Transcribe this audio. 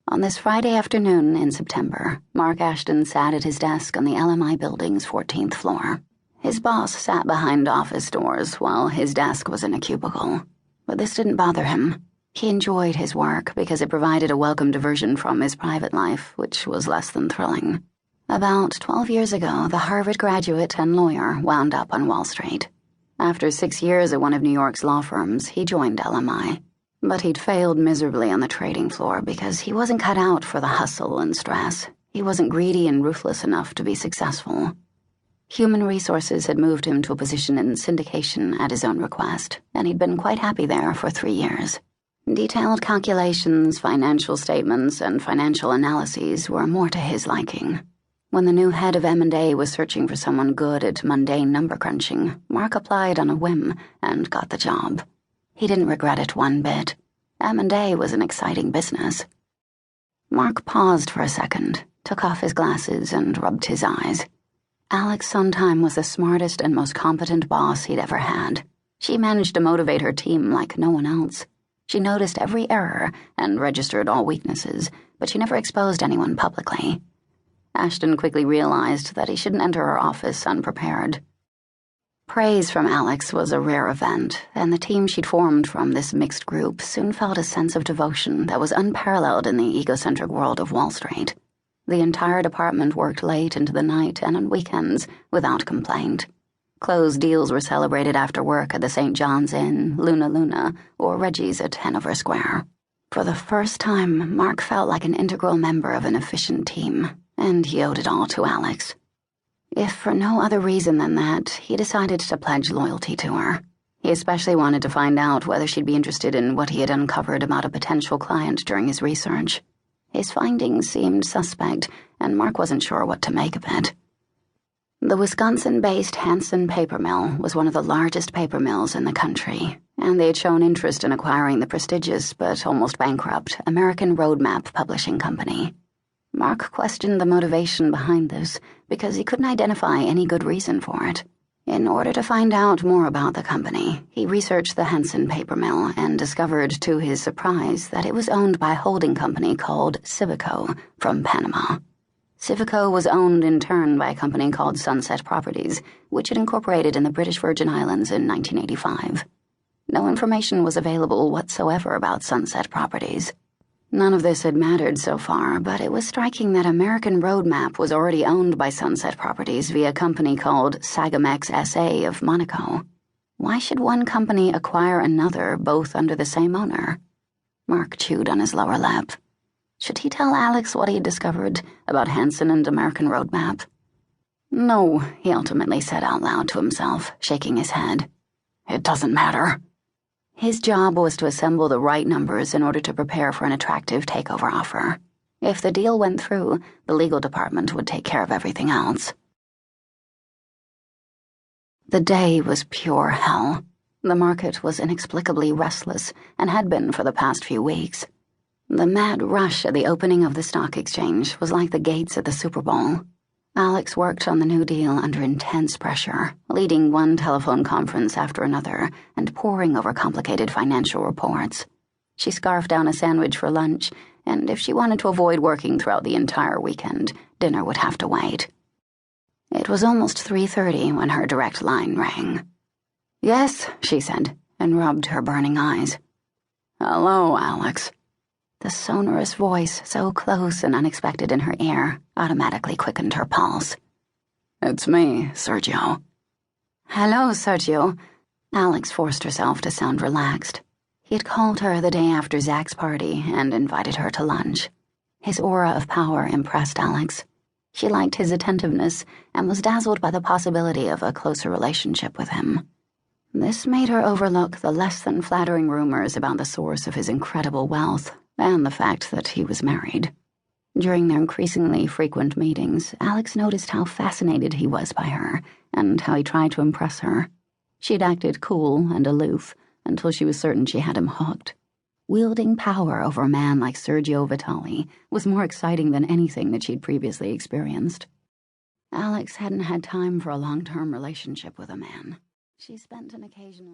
On this Friday afternoon in September, Mark Ashton sat at his desk on the LMI building's 14th floor. His boss sat behind office doors while his desk was in a cubicle. But this didn't bother him. He enjoyed his work because it provided a welcome diversion from his private life, which was less than thrilling. About 12 years ago, the Harvard graduate and lawyer wound up on Wall Street. After 6 years at one of New York's law firms, he joined LMI. But he'd failed miserably on the trading floor because he wasn't cut out for the hustle and stress. He wasn't greedy and ruthless enough to be successful. Human Resources had moved him to a position in syndication at his own request, and he'd been quite happy there for 3 years. Detailed calculations, financial statements, and financial analyses were more to his liking. When the new head of M&A was searching for someone good at mundane number crunching, Mark applied on a whim and got the job. He didn't regret it one bit. M&A was an exciting business. Mark paused for a second, took off his glasses, and rubbed his eyes. Alex Sondheim was the smartest and most competent boss he'd ever had. She managed to motivate her team like no one else. She noticed every error and registered all weaknesses, but she never exposed anyone publicly. Ashton quickly realized that he shouldn't enter her office unprepared. Praise from Alex was a rare event, and the team she'd formed from this mixed group soon felt a sense of devotion that was unparalleled in the egocentric world of Wall Street. The entire department worked late into the night and on weekends without complaint. Closed deals were celebrated after work at the St. John's Inn, Luna, or Reggie's at Hanover Square. For the first time, Mark felt like an integral member of an efficient team, and he owed it all to Alex. If for no other reason than that, he decided to pledge loyalty to her. He especially wanted to find out whether she'd be interested in what he had uncovered about a potential client during his research. His findings seemed suspect, and Mark wasn't sure what to make of it. The Wisconsin-based Hanson paper mill was one of the largest paper mills in the country, and they had shown interest in acquiring the prestigious but almost bankrupt American Roadmap Publishing Company. Mark questioned the motivation behind this because he couldn't identify any good reason for it. In order to find out more about the company, he researched the Hanson paper mill and discovered, to his surprise, that it was owned by a holding company called Civico from Panama. Civico was owned in turn by a company called Sunset Properties, which had incorporated in the British Virgin Islands in 1985. No information was available whatsoever about Sunset Properties. None of this had mattered so far, but it was striking that American Roadmap was already owned by Sunset Properties via a company called Sagamex SA of Monaco. Why should one company acquire another, both under the same owner? Mark chewed on his lower lip. Should he tell Alex what he had discovered about Hanson and American Roadmap? No, he ultimately said out loud to himself, shaking his head. It doesn't matter. His job was to assemble the right numbers in order to prepare for an attractive takeover offer. If the deal went through, the legal department would take care of everything else. The day was pure hell. The market was inexplicably restless and had been for the past few weeks. The mad rush at the opening of the stock exchange was like the gates at the Super Bowl. Alex worked on the new deal under intense pressure, leading one telephone conference after another and poring over complicated financial reports. She scarfed down a sandwich for lunch, and if she wanted to avoid working throughout the entire weekend, dinner would have to wait. It was almost 3:30 when her direct line rang. Yes, she said, and rubbed her burning eyes. Hello, Alex. The sonorous voice, so close and unexpected in her ear, automatically quickened her pulse. It's me, Sergio. Hello, Sergio. Alex forced herself to sound relaxed. He had called her the day after Zach's party and invited her to lunch. His aura of power impressed Alex. She liked his attentiveness and was dazzled by the possibility of a closer relationship with him. This made her overlook the less than flattering rumors about the source of his incredible wealth and the fact that he was married. During their increasingly frequent meetings, Alex noticed how fascinated he was by her and how he tried to impress her. She'd acted cool and aloof until she was certain she had him hooked. Wielding power over a man like Sergio Vitali was more exciting than anything that she'd previously experienced. Alex hadn't had time for a long-term relationship with a man. She spent an occasional